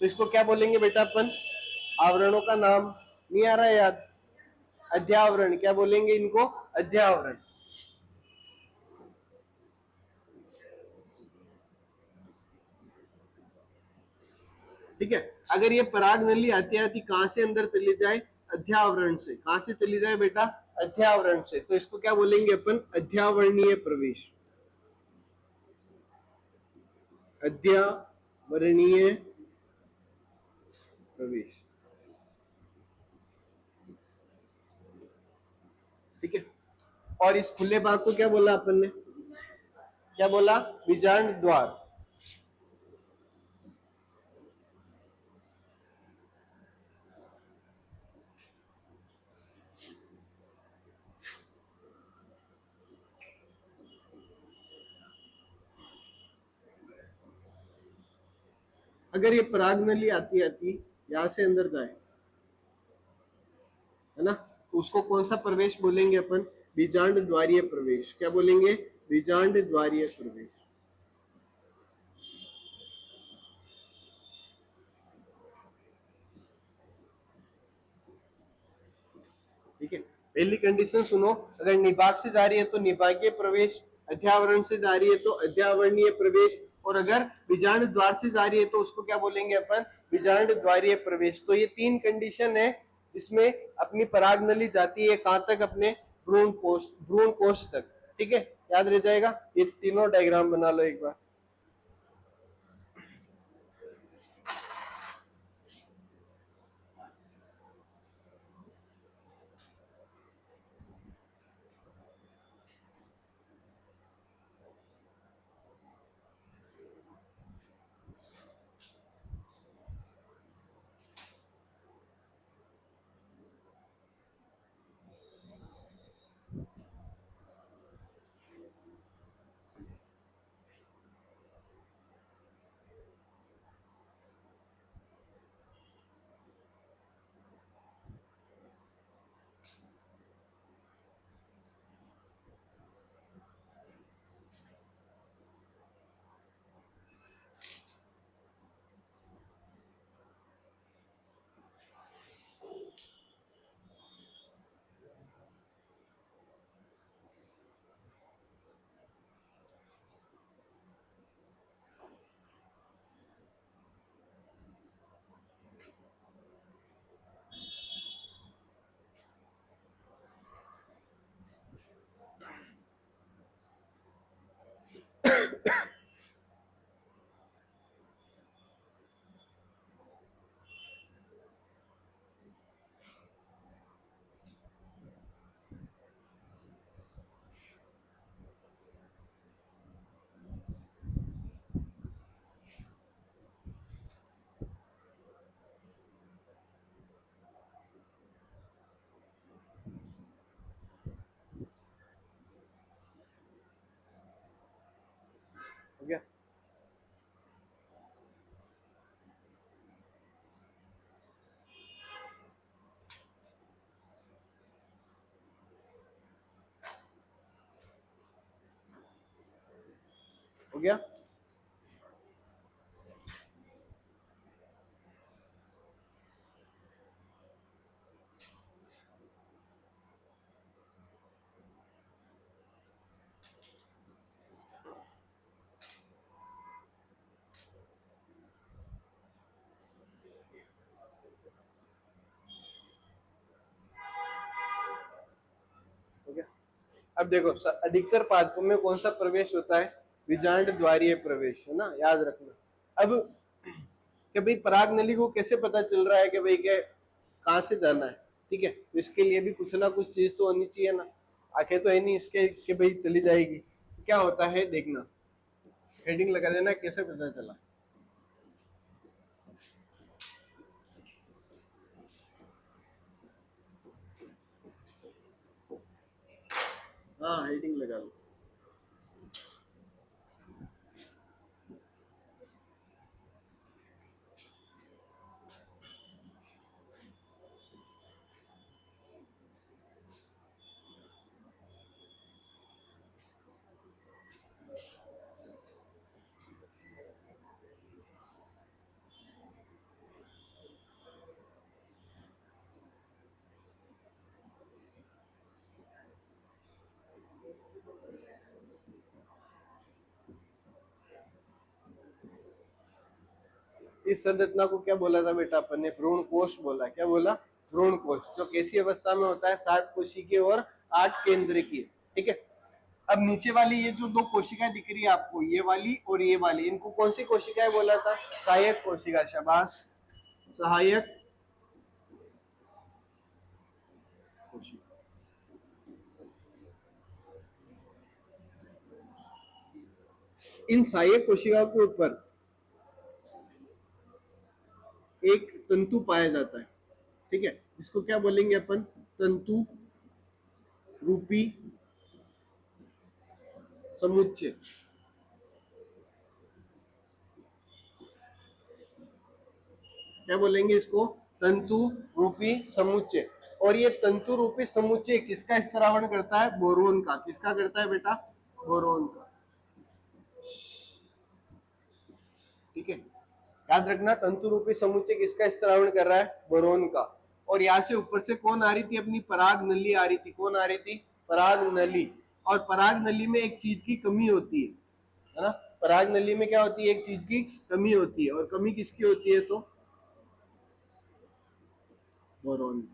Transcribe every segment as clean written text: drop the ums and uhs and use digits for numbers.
तो इसको क्या बोलेंगे बेटा अपन? आवरणों का नाम नहीं आ रहा है याद? अध्यावरण। क्या बोलेंगे इनको? अध्यावरण। ठीक है। अगर ये पराग नली आती आती कहां से अंदर चली जाए? अध्यावरण से। कहां से चली जाए बेटा? अध्यावरण से। तो इसको क्या बोलेंगे अपन? अध्यावरणीय प्रवेश। अध्यावरणीय प्रवेश। ठीक है। और इस खुले भाग को क्या बोला अपन ने? क्या बोला? बीजांड द्वार। अगर ये पराग नली आती आती यहां से अंदर जाए, है ना, तो उसको कौन सा प्रवेश बोलेंगे अपन? बीजांड द्वारीय प्रवेश। क्या बोलेंगे? बीजांड द्वारीय प्रवेश। ठीक है। पहली कंडीशन सुनो, अगर निभाग से जा रही है तो निभागीय प्रवेश, अध्यावरण से जा रही है तो अध्यावरणीय प्रवेश, और अगर बीजांड द्वार से जा रही है तो उसको क्या बोलेंगे अपन? बीजांड द्वारीय प्रवेश। तो ये तीन कंडीशन है जिसमें अपनी पराग नली जाती है कहां तक? अपने भ्रूण कोश तक। ठीक है, याद रह जाएगा। ये तीनों डायग्राम बना लो एक बार। हो गया? हो गया? हो गया? अब देखो, अधिकतर पादपों में कौन सा प्रवेश होता है? बीजांड द्वारीय प्रवेश, है ना, याद रखना। अब कि भाई पराग नली को कैसे पता चल रहा है कि भाई क्या कहाँ से जाना है? ठीक है, तो इसके लिए भी कुछ ना कुछ चीज तो होनी चाहिए ना। आंखें तो है नहीं इसके कि भाई चली जाएगी। तो क्या होता है देखना, हेडिंग लगा देना कैसे पता चला। हाँ, हेडिंग लगा लो। इस संरचना को क्या बोला था बेटा अपन ने? भ्रूण कोश बोला। क्या बोला? भ्रूण कोश, जो कैसी अवस्था में होता है? 7 कोशिकीय और 8 केंद्रकीय। ठीक है। अब नीचे वाली ये जो 2 कोशिकाएं दिख रही है आपको, ये वाली और ये वाली, इनको कौन सी कोशिकाएं बोला था? सहायक कोशिका। शाबाश, सहायक कोशिका। इन सहायक कोशिकाओं के ऊपर एक तंतु पाया जाता है। ठीक है, इसको क्या बोलेंगे अपन? तंतु रूपी समुच्चय। क्या बोलेंगे इसको? तंतु रूपी समुच्चय। और ये तंतु रूपी समुच्चय किसका स्त्रावण करता है? बोरोन का। किसका करता है बेटा? बोरोन का। ठीक है, याद रखना, तंतु रूपी समुच्चय किसका स्त्रावण कर रहा है? बोरोन का। और यहाँ से ऊपर से कौन आ रही थी? अपनी पराग नली आ रही थी। कौन आ रही थी? पराग नली। और पराग नली में एक चीज की कमी होती है ना? पराग नली में क्या होती है? एक चीज की कमी होती है। और कमी किसकी होती है? तो बोरोन,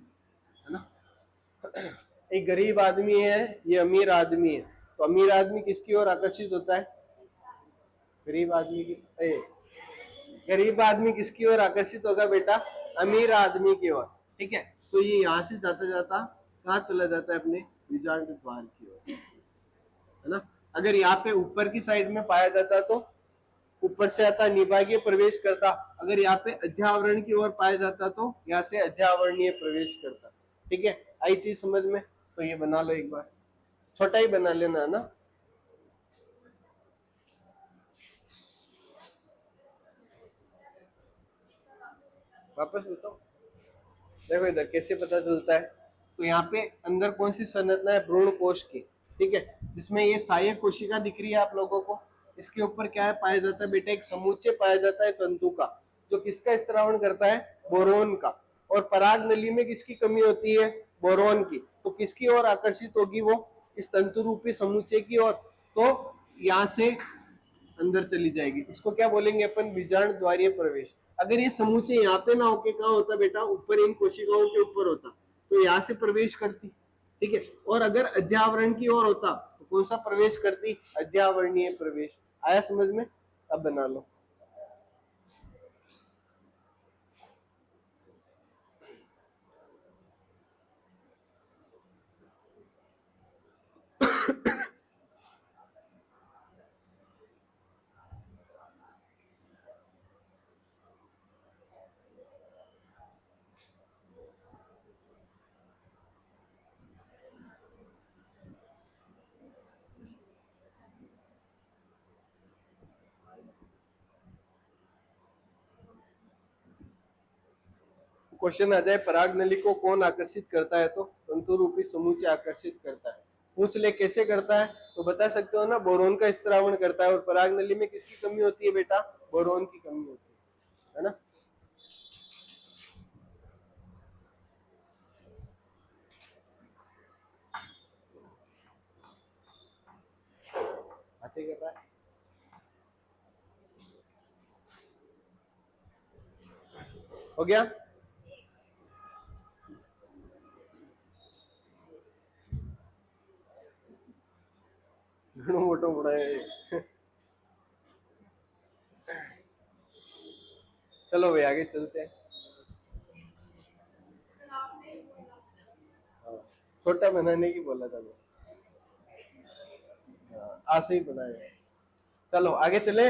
है ना? एक गरीब आदमी है, ये अमीर आदमी है, तो अमीर आदमी किसकी ओर आकर्षित होता है? गरीब आदमी की गरीब आदमी किसकी ओर आकर्षित होगा बेटा? अमीर आदमी की ओर। ठीक है, तो ये यहाँ से जाता जाता कहाँ चला जाता है? अपने बीजांड द्वार की ओर, है ना? अगर यहाँ पे ऊपर की साइड में पाया जाता तो ऊपर से आता, निभागीय प्रवेश करता। अगर यहाँ पे अध्यावरण की ओर पाया जाता तो यहाँ से अध्यावरणीय प्रवेश करता। ठीक है, आई चीज समझ में? तो ये बना लो एक बार, छोटा ही बना लेना, है ना? वापस बताओ, देखो इधर कैसे पता चलता है। तो यहाँ पे अंदर कौन सी संरचना है? भ्रूण कोश की। ठीक है, जिसमें ये सहायक कोशिका दिख रही है आप लोगों को। इसके ऊपर क्या है पाया जाता है बेटा? एक समुच्चय पाया जाता है तंतु का, जो किसका स्त्रावण करता है? बोरोन का। और पराग नली में किसकी कमी होती है? बोरोन की। तो किसकी ओर आकर्षित होगी वो? इस तंतु रूपी समुच्चय की ओर। तो यहाँ से अंदर चली जाएगी। इसको क्या बोलेंगे अपन? बीजांड द्वारीय प्रवेश। अगर ये समूचे यहाँ पे ना होके कहाँ होता बेटा? ऊपर इन कोशिकाओं के ऊपर होता, तो यहाँ से प्रवेश करती। ठीक है, और अगर अध्यावरण की ओर होता तो कौन सा प्रवेश करती? अध्यावरणीय प्रवेश। आया समझ में? अब बना लो। क्वेश्चन आ जाए पराग नली को कौन आकर्षित करता है? तो तंतु रूपी समूचे आकर्षित करता है। पूछ ले कैसे करता है, तो बता सकते हो ना? बोरोन का स्त्रावण करता है। और पराग नली में किसकी कमी होती है बेटा? बोरोन की कमी होती है ना? बातें कर रहा है। हो गया? घणो मोटो पढ़ाया। चलो भाई आगे चलते हैं। हाँ, छोटा बनाने की बोला था मैं। हाँ, ऐसे ही बनाया। चलो आगे चले,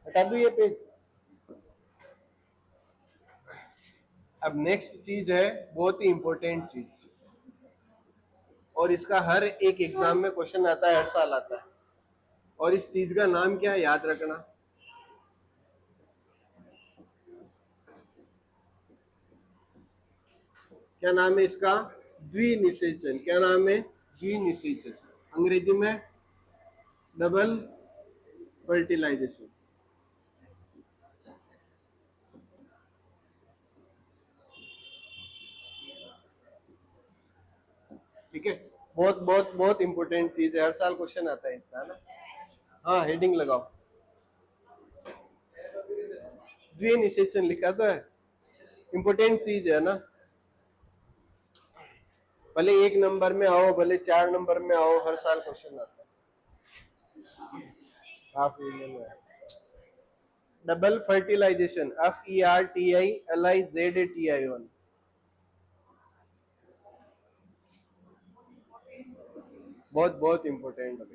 हटा दो ये पेज। अब नेक्स्ट चीज है बहुत ही इंपॉर्टेंट चीज, और इसका हर एक एग्जाम में क्वेश्चन आता है, हर साल आता है। और इस चीज का नाम क्या है याद रखना? क्या नाम है इसका? द्विनिषेचन। क्या नाम है? द्विनिषेचन। अंग्रेजी में डबल फर्टिलाइजेशन। ठीक है, बहुत बहुत बहुत इंपॉर्टेंट चीज है, हर साल क्वेश्चन आता है इसका, है ना? हाँ, हेडिंग लगाओ। द्वितीय निषेचन लिखा तो है, इंपोर्टेंट चीज है ना। भले 1 नंबर में आओ, भले 4 नंबर में आओ, हर साल क्वेश्चन आता है। हाफ यूनियन में डबल फर्टिलाइजेशन, FERTILIZATION, बहुत बहुत इंपॉर्टेंट है।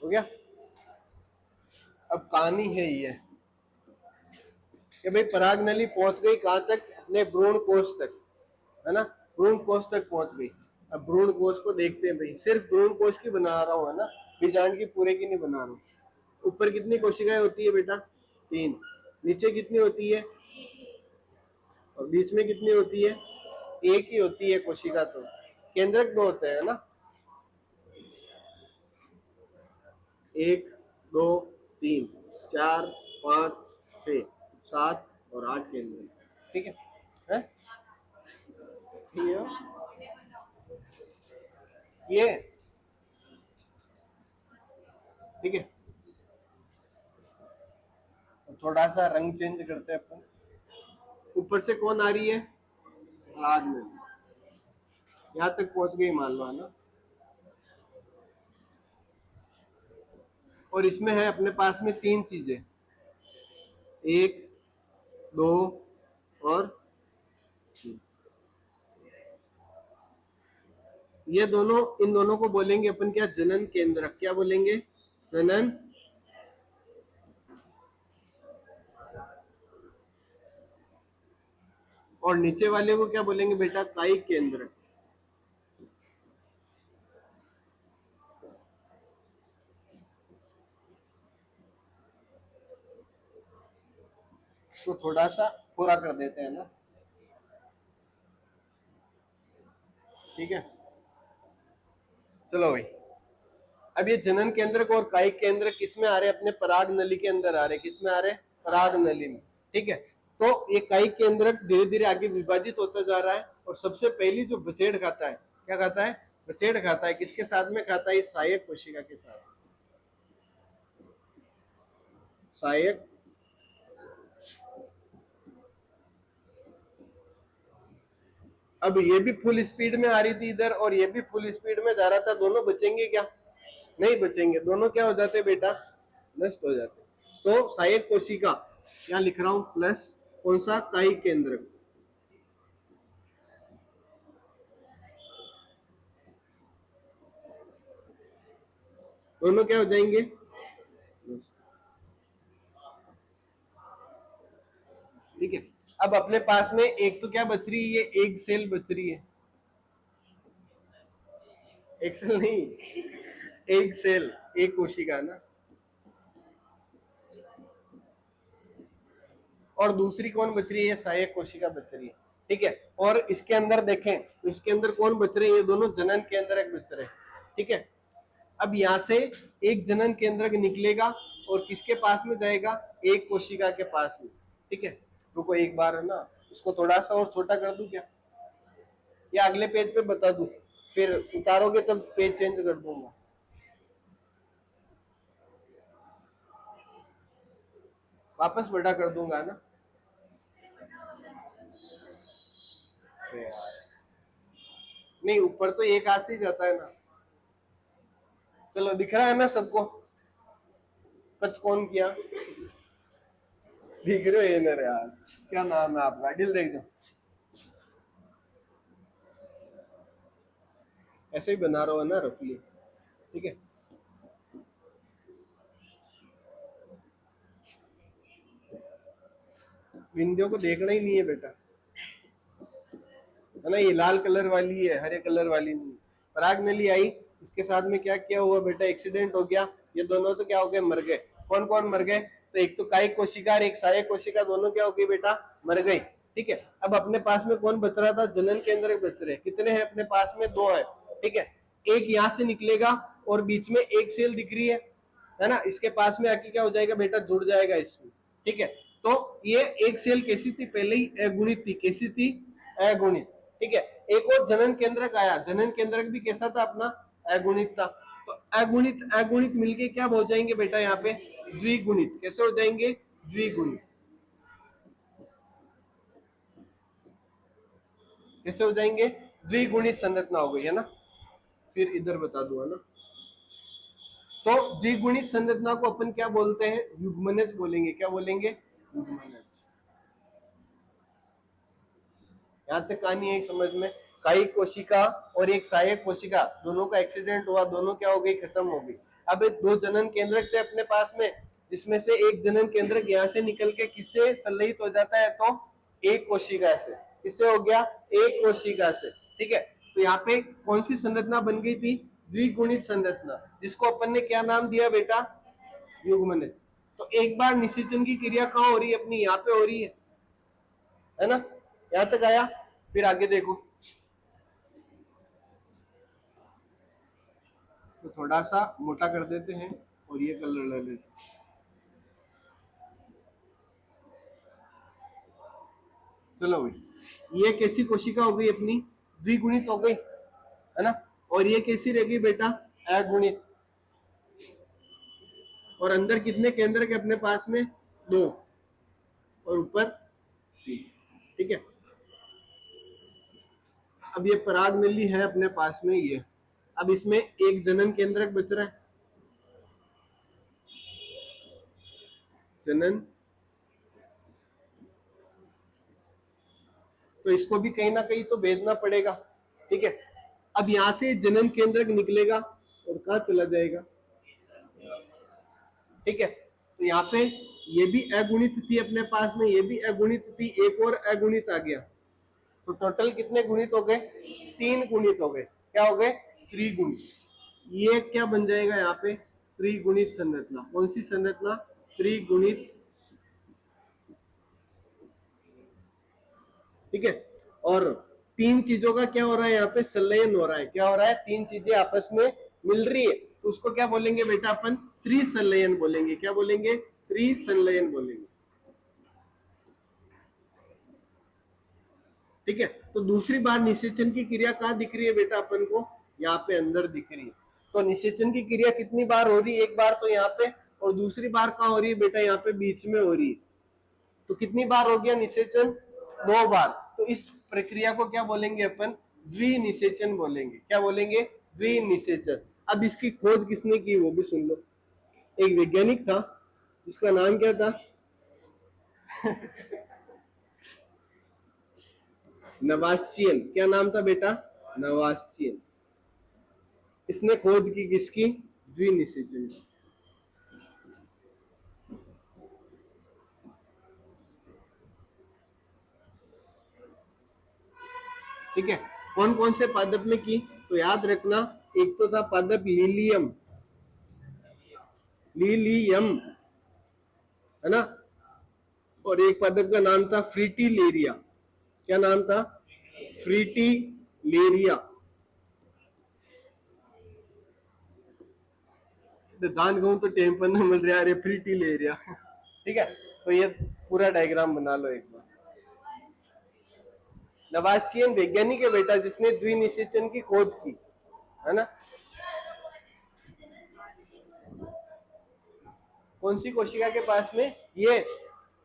हो गया। अब कहानी है ये कि भाई पराग नली पहुंच गई कहां तक, अपने भ्रूण कोश तक, है ना, भ्रूण कोश तक पहुंच गई। अब भ्रूण कोश को देखते हैं भाई, सिर्फ भ्रूण कोश की बना रहा हूं, है ना, बीजांड की पूरे की नहीं बना रहा हूं। ऊपर कितनी कोशिकाएं होती है बेटा? 3। नीचे कितनी होती है? और बीच में कितनी होती है? 1 ही होती है कोशिका। तो केंद्रक 2 होते हैं ना, 1 2 3 4 5 6 7 और 8 केंद्र। ठीक है? ये ठीक है। थोड़ा सा रंग चेंज करते हैं अपन। ऊपर से कौन आ रही है? पराग नली, यहाँ तक पहुंच गई मान लो, है ना। और इसमें है अपने पास में 3 चीजें, 1 2 और 3। ये दोनों, इन दोनों को बोलेंगे अपन क्या? जनन केंद्रक। क्या बोलेंगे? जनन। और नीचे वाले को क्या बोलेंगे बेटा? कायिक केंद्रक। इसको थोड़ा सा पूरा कर देते हैं ना, ठीक है। चलो भाई, अब ये जनन केंद्रक और कायिक केंद्रक किस में आ रहे हैं? अपने पराग नली के अंदर आ रहे हैं। किस में आ रहे हैं? पराग नली में। ठीक है, तो ये कायिक केंद्रक धीरे धीरे आगे विभाजित होता जा रहा है। और सबसे पहली जो बचेड़ खाता है, क्या खाता है? बचेड़ खाता है। किसके साथ में खाता है? सहायक कोशिका के साथ। सहायक, अब ये भी फुल स्पीड में आ रही थी इधर, और ये भी फुल स्पीड में जा रहा था। दोनों बचेंगे क्या? नहीं बचेंगे। दोनों क्या हो जाते बेटा? नष्ट हो जाते। तो सहायक कोशिका, क्या लिख रहा हूं? प्लस कौन सा? कायिक केंद्रक। दोनों क्या हो जाएंगे? ठीक है। अब अपने पास में एक तो क्या बच रही है? ये एक सेल बच रही है। एक सेल नहीं, एक सेल, एक कोशिका ना। और दूसरी कौन बच रही है? सहायक कोशिका बच रही है। ठीक है। और इसके अंदर देखें तो इसके अंदर कौन बच रहे हैं? ये दोनों जनन केंद्रक बच रहे हैं। ठीक है। अब यहाँ से एक जनन केंद्रक निकलेगा और किसके पास में जाएगा? एक कोशिका के पास में। ठीक है। रुको एक बार, है ना, इसको थोड़ा सा और छोटा कर दूं क्या, या अगले पेज पे बता दूं? फिर उतारोगे तब पेज चेंज कर दूंगा। वापस बड़ा कर दूंगा ना। नहीं, ऊपर तो एक हाथ से ही जाता है ना। चलो, दिख रहा है ना सबको? कच कौन किया? दिख रहे हो ये मेरे यार? क्या नाम है आपका? दिल देख दो। ऐसे ही बना रहा हो ना रफली। ठीक है। बिंदियों को देखना ही नहीं है बेटा, है ना। ये लाल कलर वाली है, हरे कलर वाली नहीं। पराग नली आई, इसके साथ में क्या क्या हुआ बेटा? एक्सीडेंट हो गया। ये दोनों तो क्या हो गए? मर गए। कौन कौन मर गए? तो एक तो कायिक कोशिका और एक सहायक कोशिका, दोनों क्या हो गई बेटा? मर गई। ठीक है। अब अपने पास में कौन बच रहा था? जनन केंद्रक बच रहे। कितने हैं अपने पास में? 2 है। ठीक है। एक यहाँ से निकलेगा और बीच में एक सेल दिख रही है ना, इसके पास में आके क्या हो जाएगा बेटा? जुड़ जाएगा इसमें। ठीक है। तो ये एक सेल कैसी थी, पहले ही अगुणित थी, कैसी थी, अगुणित। ठीक है, एक और जनन केंद्रक आया, जनन केंद्रक भी कैसा था अपना, अगुणित था। तो अगुणित अगुणित मिलके क्या हो जाएंगे बेटा यहाँ पे, द्विगुणित। कैसे हो जाएंगे, द्विगुणित। कैसे हो जाएंगे, द्विगुणित संरचना हो गई है ना। फिर इधर बता दूंगा ना, तो द्विगुणित संरचना को अपन क्या बोलते हैं, युग्मनज बोलेंगे। क्या बोलेंगे, युग्मनज। यहाँ तक कहानी है समझ में। कायिक कोशिका और एक सहायक कोशिका, दोनों का एक्सीडेंट हुआ, दोनों क्या हो गई, खत्म हो गई। अब दो जनन केंद्रक थे अपने पास में, जिसमें से एक जनन केंद्रक यहाँ से निकल के किससे संलयित हो जाता है, तो एक कोशिका से। किससे हो गया, एक कोशिका से। ठीक है, तो यहाँ पे कौन सी संरचना बन गई थी, द्विगुणित संरचना, जिसको अपन ने क्या नाम दिया बेटा, युग्मनज। तो एक बार निषेचन की क्रिया कहाँ हो रही है अपनी, यहाँ पे हो रही है ना। यहां तक आया, फिर आगे देखो। तो थोड़ा सा मोटा कर देते हैं और ये कलर ले लेते हैं। चलो भाई, ये कैसी कोशिका हो गई अपनी, द्विगुणित हो गई है ना। और ये कैसी रह गई बेटा, अगुणित। और अंदर कितने केंद्र के अपने पास में, दो, और ऊपर तीन। ठीक है, अब ये पराग नली है अपने पास में ये। अब इसमें एक जनन केंद्रक बच रहा है, जनन, तो इसको भी कहीं ना कहीं तो भेजना पड़ेगा। ठीक है, अब यहां से जनन केंद्रक निकलेगा और कहा चला जाएगा। ठीक है, तो यहाँ पे ये भी अगुणित थी अपने पास में, ये भी अगुणित थी, एक और अगुणित आ गया। तो टोटल कितने गुणित हो गए, तीन गुणित हो गए। क्या हो गए, त्रिगुणित। ये क्या बन जाएगा यहाँ पे, त्रिगुणित संरचना। कौन सी संरचना, त्रिगुणित। ठीक है, और तीन चीजों का क्या हो रहा है यहाँ पे, संलयन हो रहा है। क्या हो रहा है, तीन चीजें आपस में मिल रही है, तो उसको क्या बोलेंगे बेटा अपन, त्रिसंलयन बोलेंगे। क्या बोलेंगे, त्रिसंलयन बोलेंगे। ठीक है, तो दूसरी बार निषेचन की क्रिया कहाँ दिख रही है बेटा अपन को, यहाँ पे अंदर दिख रही है। तो निषेचन की क्रिया कितनी बार हो रही है, एक बार तो यहाँ पे, और दूसरी बार कहाँ हो रही है बेटा, यहाँ पे बीच में हो रही है। तो कितनी बार हो गया निषेचन, दो बार। तो इस प्रक्रिया को क्या बोलेंगे अपन, द्विनिषेचन बोलेंगे। क्या बोलेंगे, द्विनिषेचन। अब इसकी खोज किसने की वो भी सुन लो। एक वैज्ञानिक था, जिसका नाम क्या था नवास्चियन। क्या नाम था बेटा, नवास्चियन। इसने खोज की किसकी, द्विनिषेचन की। ठीक है, कौन कौन से पादप में की, तो याद रखना, एक तो था पादप लीलियम, लीलियम है ना, और एक पादप का नाम था फ्रीटिलेरिया। क्या नाम था, फ्रीटिलेरिया। दान कहूं तो टेम्पर न मिल रहा है, फ्रीटिलेरिया। ठीक है, तो ये पूरा डायग्राम बना लो एक बार। नवास्चियन वैज्ञानिक है बेटा, जिसने द्विनिषेचन की खोज की है ना। कौन सी कोशिका के पास में, ये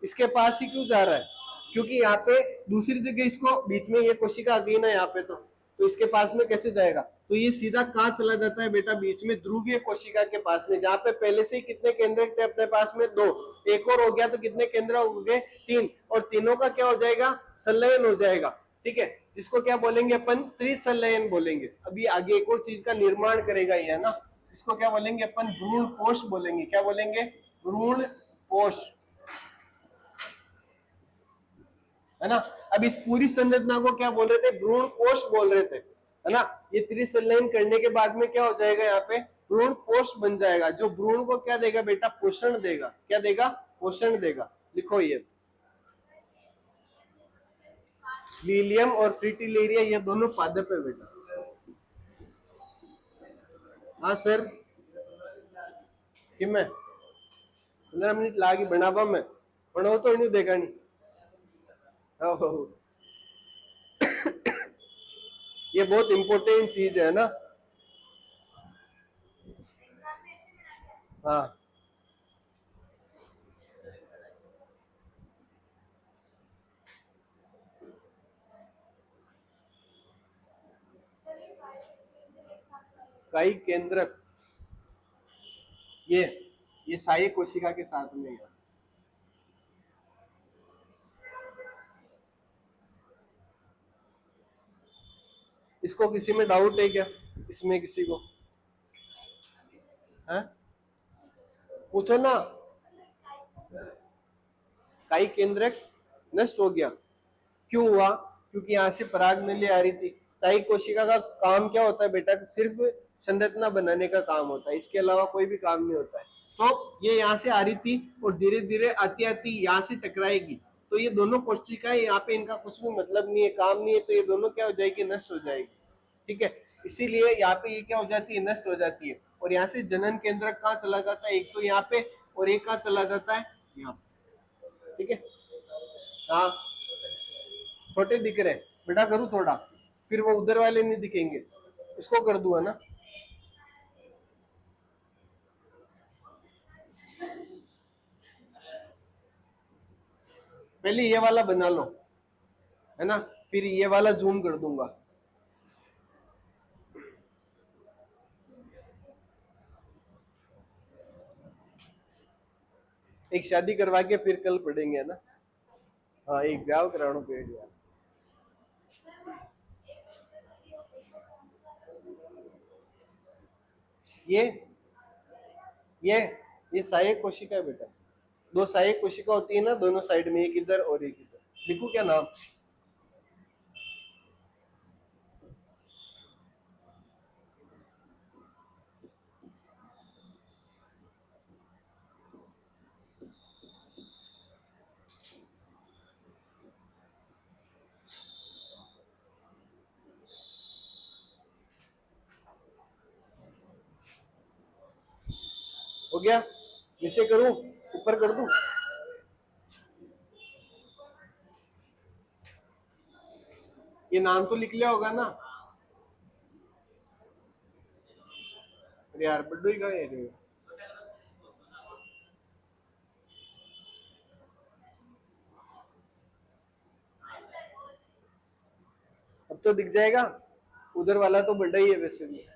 इसके पास ही क्यों जा रहा है, क्योंकि यहाँ पे दूसरी जगह इसको बीच में ये कोशिका आ गई ना यहाँ पे, तो इसके पास में कैसे जाएगा, तो ये सीधा कहाँ चला जाता है बेटा, बीच में ध्रुवीय कोशिका के पास में, जहाँ पे पहले से ही कितने केंद्र थे अपने पास में, दो, एक और हो गया तो कितने केंद्र हो गए, तीन, और तीनों का क्या हो जाएगा, संलयन हो जाएगा। ठीक है, जिसको क्या बोलेंगे अपन, त्रिसंलयन बोलेंगे। अभी आगे एक और चीज का निर्माण करेगा ये, है ना, इसको क्या बोलेंगे अपन, भ्रूण कोश बोलेंगे। क्या बोलेंगे, भ्रूण कोश, है ना। अब इस पूरी संरचना को क्या बोल रहे थे, भ्रूण कोश बोल रहे थे, है ना। ये त्रिसंलयन करने के बाद में क्या हो जाएगा, यहाँ पे भ्रूण कोश बन जाएगा, जो भ्रूण को क्या देगा बेटा, पोषण देगा। क्या देगा, पोषण देगा। लिखो ये, लीलियम और फ्रीटिलेरिया ये दोनों पादप है बेटा। हाँ सर, कि मैं 15 मिनट लागी बनावा में, पण वो तो नहीं देखा नहीं। ओहो, ये बहुत इंपॉर्टेंट चीज है ना। हाँ, काई केंद्रक, ये ये साई कोशिका के साथ में है। इसको किसी में डाउट है क्या, इसमें किसी को है? पूछो ना। काई केंद्रक नष्ट हो गया, क्यों हुआ? क्योंकि यहाँ से पराग नली आ रही थी। काई कोशिका का काम क्या होता है बेटा? सिर्फ संरचना बनाने का काम होता है, इसके अलावा कोई भी काम नहीं होता है। तो ये यहाँ से आ रही थी और धीरे धीरे आती आती यहाँ से टकराएगी, तो ये दोनों कोशिकाएं यहाँ पे इनका कुछ भी मतलब नहीं है, काम नहीं है, तो ये दोनों क्या हो जाएगी? नष्ट हो जाएगी। ठीक है, इसीलिए यहाँ पे ये क्या हो जाती है? नष्ट हो जाती है। और यहाँ से जनन केंद्र कहाँ चला जाता है? एक तो यहाँ पे, और एक कहाँ चला जाता है? यहाँ पे। ठीक है, हाँ, छोटे दिख रहे हैं बेटा, करूँ थोड़ा, फिर वो उधर वाले नहीं दिखेंगे, इसको कर दूंगा ना। पहले ये वाला बना लो, है ना, फिर ये वाला जूम कर दूंगा। एक शादी करवा के फिर कल पढ़ेंगे, है ना। हाँ, एक ब्याह कराना पड़ेगा। ये ये ये सहायक कोशिका है बेटा, दो सहायक कोशिका होती है ना दोनों साइड में, एक इधर और एक इधर। लिखू क्या नाम? हो गया? नीचे करूं, ऊपर कर दूं? ये नाम तो लिख लिया होगा ना? अरे यार, बड्डू ही गए रे। अब तो दिख जाएगा, उधर वाला तो बड़ा ही है वैसे भी।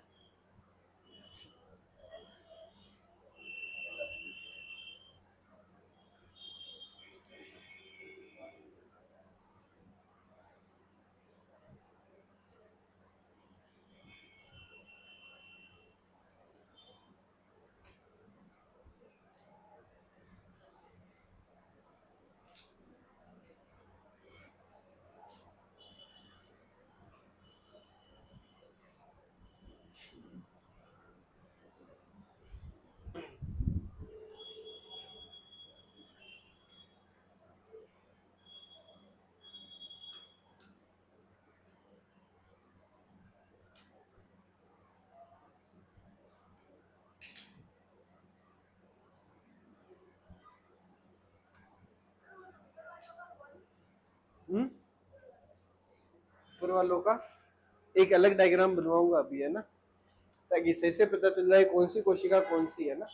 ऊपर वालों का एक अलग डायग्राम बनवाऊंगा अभी, है ना, ताकि सही से पता चल जाए कौन सी कोशिका कौन सी है ना।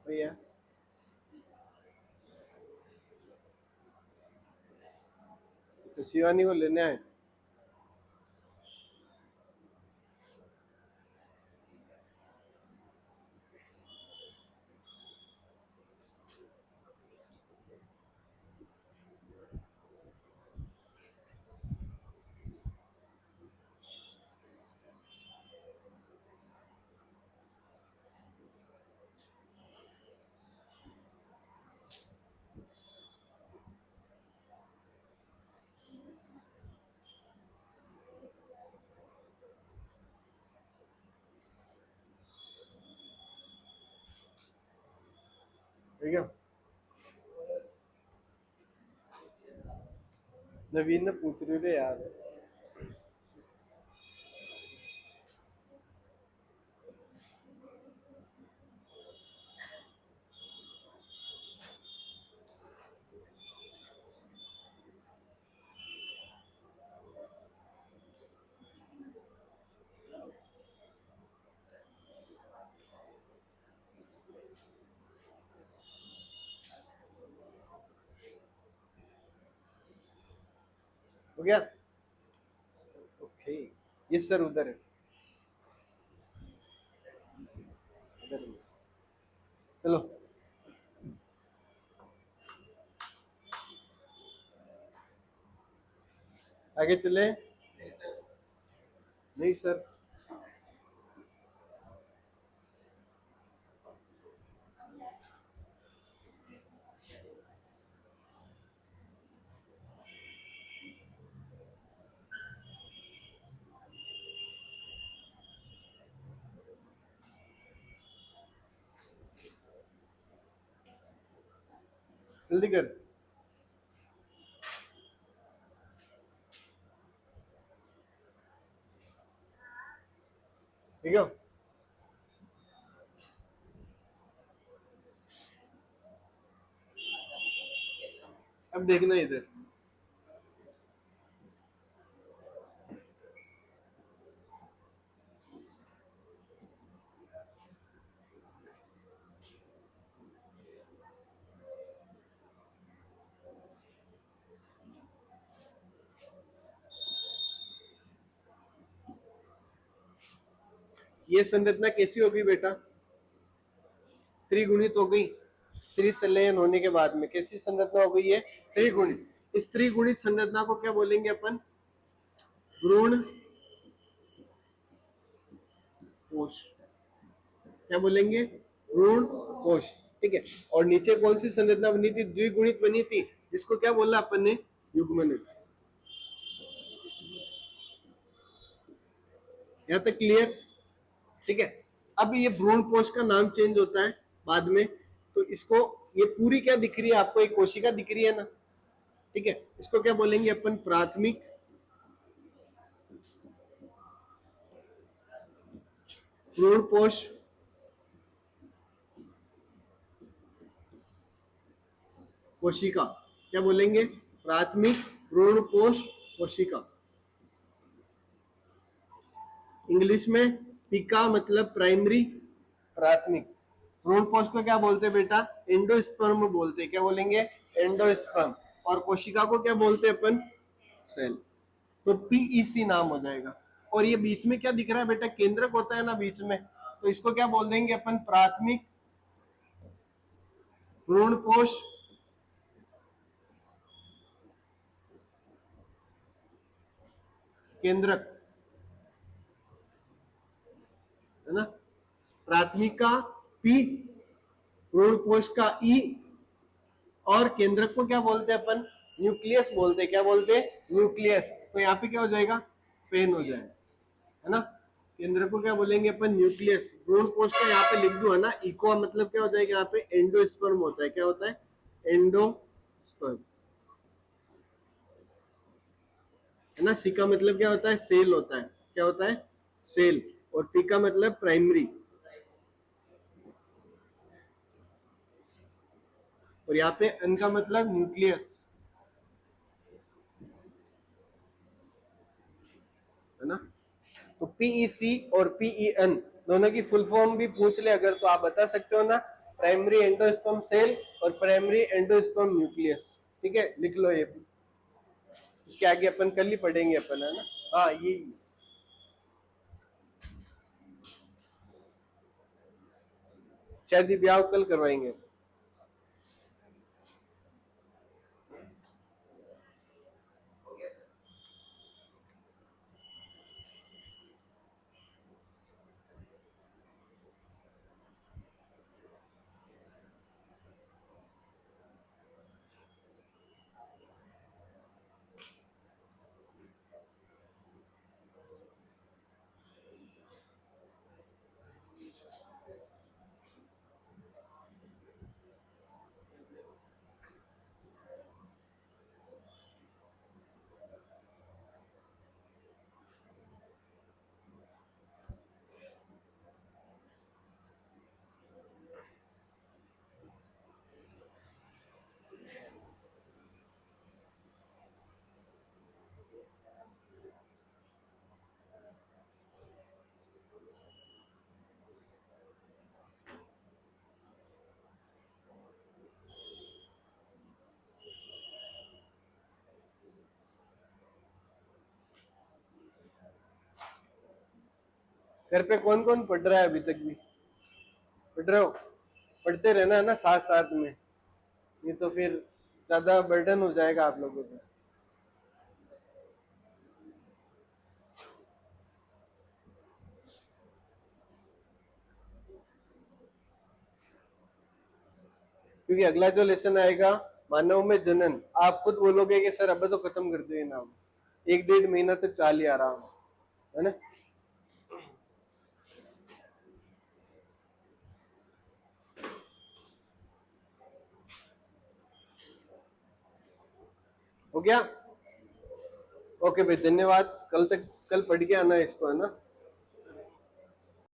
भैया, अच्छा, शिवानी को लेने आए। ठीक है। नवीन ने पूछ रही रे यार। हो गया। ओके। ये सर उधर है, उधर है। चलो आगे चले। नहीं सर। जल्दी कर। ठीक है। अब देखना इधर। ये संरचना कैसी होगी बेटा? त्रिगुणित हो गई। त्रिसंलयन होने के बाद में कैसी संरचना हो गई है? त्रिगुणित। इस त्रिगुणित संरचना को क्या बोलेंगे अपन? भ्रूण कोश। क्या बोलेंगे? भ्रूण कोश। ठीक है। और नीचे कौन सी संरचना बनी थी? द्विगुणित बनी थी, जिसको क्या बोला अपन ने? युग्मनज। यहाँ तक क्लियर? ठीक है। अब ये भ्रूण कोश का नाम चेंज होता है बाद में, तो इसको, ये पूरी क्या दिख रही है आपको? एक कोशिका दिख रही है ना? ठीक है। इसको क्या बोलेंगे अपन? प्राथमिक भ्रूण कोश कोशिका। क्या बोलेंगे? प्राथमिक भ्रूण कोश कोशिका। इंग्लिश में पिका मतलब प्राइमरी, प्राथमिक। भ्रूण कोश को क्या बोलते हैं बेटा? एंडोस्पर्म बोलते हैं। क्या बोलेंगे? एंडोस्पर्म। और कोशिका को क्या बोलते हैं अपन? सेल। तो पीईसी नाम हो जाएगा। और ये बीच में क्या दिख रहा है बेटा? केंद्रक होता है ना बीच में, तो इसको क्या बोल देंगे अपन? प्राथमिक भ्रूण कोश केंद्रक, है ना? प्राथमिक का पी, भ्रूण कोश का ई, और केंद्रक को क्या बोलते हैं अपन? न्यूक्लियस बोलते हैं। क्या बोलते हैं? न्यूक्लियस। तो यहाँ पे क्या हो जाएगा? पेन हो जाएगा, है ना? केंद्र को क्या बोलेंगे अपन? न्यूक्लियस। भ्रूण कोश का यहाँ पे लिख दो, है ना? इको मतलब क्या हो जाएगा? यहाँ पे एंडोस्पर्म होता है। क्या होता है? एंडोस्पर्म, है ना? सी का मतलब क्या होता है? सेल होता है। क्या होता है? सेल। और पी का मतलब प्राइमरी, और यहाँ पे एन का मतलब न्यूक्लियस, है ना? तो पीईसी और पीईएन दोनों की फुल फॉर्म भी पूछ ले अगर, तो आप बता सकते हो ना? प्राइमरी एंडोस्पर्म सेल और प्राइमरी एंडोस्पर्म न्यूक्लियस। ठीक है, लिख लो ये भी। इसके आगे अपन कल ही पढ़ेंगे अपन, है ना? हाँ, ये शायद ये ब्याह कल करवाएंगे। घर पे कौन कौन पढ़ रहा है अभी तक भी? पढ़ रहे हो? पढ़ते रहना है ना साथ साथ में, ये तो फिर ज्यादा बर्डन हो जाएगा आप लोगों को। क्योंकि अगला जो लेसन आएगा मानव में जनन, आप खुद बोलोगे कि सर अब तो खत्म कर दो ये नाम, 1 डेढ़ महीना तक चाल ही आराम है ना। हो गया? ओके भाई, धन्यवाद। कल तक, कल पढ़ के आना इसको, है ना।